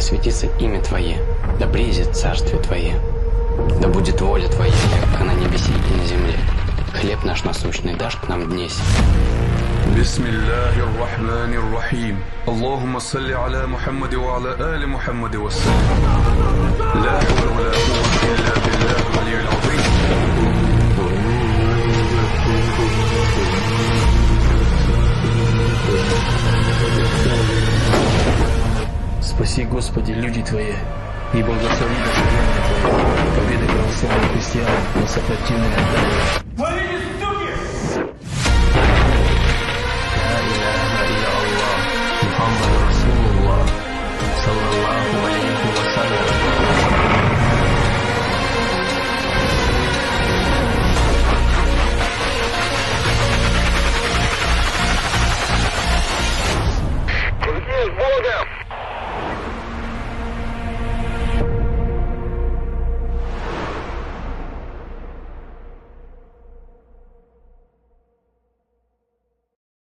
светится имя Твое, да приедет царствие Твое. Да будет воля Твоя, как на небесе и на земле. Хлеб наш насущный дашь к нам днесь. بسم الله الرحمن الرحيم اللهم صل على محمد وعلى آل محمد وسلم لا حول ولا قوة إلا بالله العلي العظيم. Спаси, Господи, люди Твои, и благослови на Твое, победы православных христиан на сопротивление.